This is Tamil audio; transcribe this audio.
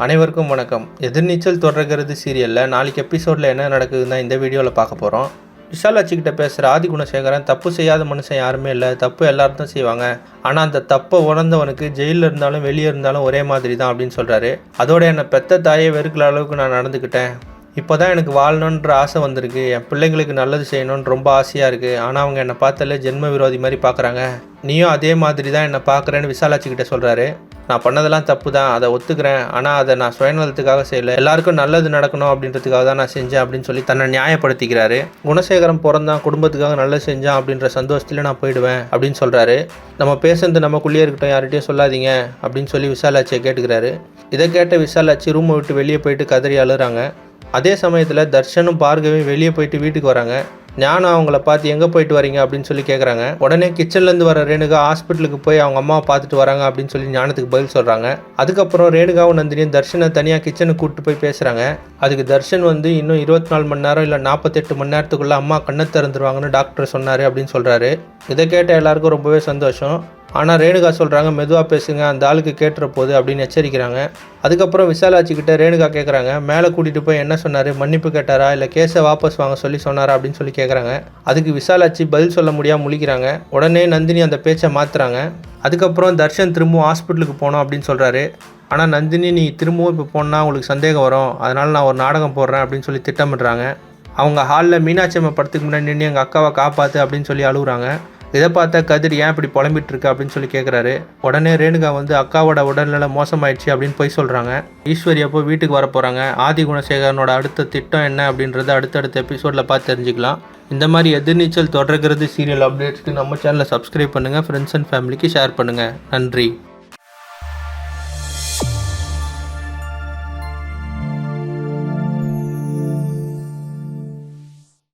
அனைவருக்கும் வணக்கம். எதிர்நீச்சல் தொடர்கிறது சீரியலில் நாளைக்கு எபிசோடில் என்ன நடக்குதுன்னு தான் இந்த வீடியோவில் பார்க்க போகிறோம். விஷாலாட்சிக்கிட்ட பேசுகிற ஆதி குணசேகரன் தப்பு செய்யாத மனுஷன் யாருமே இல்லை, தப்பு எல்லாரும் தான் செய்வாங்க, ஆனால் அந்த தப்பை உணர்ந்தவனுக்கு ஜெயிலில் இருந்தாலும் வெளியே இருந்தாலும் ஒரே மாதிரி தான் அப்படின்னு சொல்கிறாரு. அதோட என்னை பெத்த தாயை வெறுக்கிற அளவுக்கு நான் நடந்துக்கிட்டேன். இப்போ தான் எனக்கு வாழணுன்ற ஆசை வந்திருக்கு. என் பிள்ளைங்களுக்கு நல்லது செய்யணும்னு ரொம்ப ஆசையாக இருக்குது. ஆனால் அவங்க என்னை பார்த்தாலே ஜென்ம விரோதி மாதிரி பார்க்குறாங்க. நீயும் அதே மாதிரி தான் என்னை பார்க்குறேன்னு விஷாலாட்சிக்கிட்ட சொல்கிறாரு. நான் பண்ணதெல்லாம் தப்பு தான், அதை ஒத்துக்கிறேன். ஆனால் அதை நான் சுயநலத்துக்காக செய்யலை, எல்லாருக்கும் நல்லது நடக்கணும் அப்படின்றதுக்காக தான் நான் செஞ்சேன் அப்படின்னு சொல்லி தன்னை நியாயப்படுத்திக்கிறாரு. குணசேகரம் பிறந்தான், குடும்பத்துக்காக நல்லது செஞ்சான் அப்படின்ற சந்தோஷத்தில் நான் போயிடுவேன் அப்படின்னு சொல்கிறாரு. நம்ம பேசுறது நமக்குள்ளேயே இருக்கட்டும், யார்கிட்டையும் சொல்லாதீங்க அப்படின்னு சொல்லி விஷாலாட்சியை கேட்டுக்கிறாரு. இதை கேட்ட விஷாலாட்சி ரூமை விட்டு வெளியே போயிட்டு கதறி அழுறாங்க. அதே சமயத்தில் தர்ஷனும் பார்கவியும் வெளியே போயிட்டு வீட்டுக்கு வராங்க. ஞானம் அவங்கள பார்த்து எங்கே போயிட்டு வரீங்க அப்படின்னு சொல்லி கேட்குறாங்க. உடனே கிச்சன்லேருந்து வர ரேணுகா ஹாஸ்பிட்டலுக்கு போய் அவங்க அம்மாவை பார்த்துட்டு வராங்க அப்படின்னு சொல்லி ஞானத்துக்கு பதில் சொல்கிறாங்க. அதுக்கப்புறம் ரேணுகாவும் நந்தினியும் தர்ஷனை தனியாக கிச்சனுக்கு கூப்பிட்டு போய் பேசுகிறாங்க. அதுக்கு தர்ஷன் இன்னும் 24 மணி நேரம் இல்லை 48 மணி நேரத்துக்குள்ளே அம்மா கண்ணை திறந்துருவாங்கன்னு டாக்டர் சொன்னார் அப்படின்னு சொல்கிறாரு. இதை கேட்ட எல்லாருக்கும் ரொம்பவே சந்தோஷம். ஆனால் ரேணுகா சொல்கிறாங்க, மெதுவாக பேசுங்க, அந்த ஆளுக்கு கேட்டுற போது அப்படின்னு எச்சரிக்கிறாங்க. அதுக்கப்புறம் விஷாலாட்சிக்கிட்ட ரேணுகா கேட்குறாங்க, மேலே கூட்டிகிட்டு போய் என்ன சொன்னார், மன்னிப்பு கேட்டாரா இல்லை கேஸை வாபஸ் வாங்க சொல்லி சொன்னாரா அப்படின்னு சொல்லி கேட்குறாங்க. அதுக்கு விஷாலாட்சி பதில் சொல்ல முடியாமல் முழிக்கிறாங்க. உடனே நந்தினி அந்த பேச்சை மாற்றுறாங்க. அதுக்கப்புறம் தர்ஷன் திரும்பவும் ஹாஸ்பிட்டலுக்கு போனோம் அப்படின்னு சொல்கிறாரு. ஆனால் நந்தினி, நீ திரும்பவும் இப்போ போனால் உங்களுக்கு சந்தேகம் வரும், அதனால் நான் ஒரு நாடகம் போடுறேன் அப்படின்னு சொல்லி திட்டமிடுறாங்க. அவங்க ஹாலில் மீனாட்சி அம்மா படத்துக்கு முன்னாடி நின்று எங்கள் அக்காவை காப்பாற்று அப்படின்னு சொல்லி அழுகுறாங்க. இதை பார்த்தா கதிர் ஏன் இப்படி புலம்பிட்டு இருக்கு அப்படின்னு சொல்லி கேட்குறாரு. உடனே ரேணுகா அக்காவோட உடல்நிலை மோசமாயிடுச்சு அப்படின்னு போய் சொல்கிறாங்க. ஈஸ்வரி அப்போ வீட்டுக்கு வர போகிறாங்க. ஆதி குணசேகரனோட அடுத்த திட்டம் என்ன அப்படின்றத அடுத்தடுத்த எபிசோடில் பார்த்து தெரிஞ்சுக்கலாம். இந்த மாதிரி எதிர்நீச்சல் தொடர்கிறது சீரியல் அப்டேட்ஸ்க்கு நம்ம சேனலை சப்ஸ்கிரைப் பண்ணுங்கள், ஃப்ரெண்ட்ஸ் அண்ட் ஃபேமிலிக்கு ஷேர் பண்ணுங்கள். நன்றி.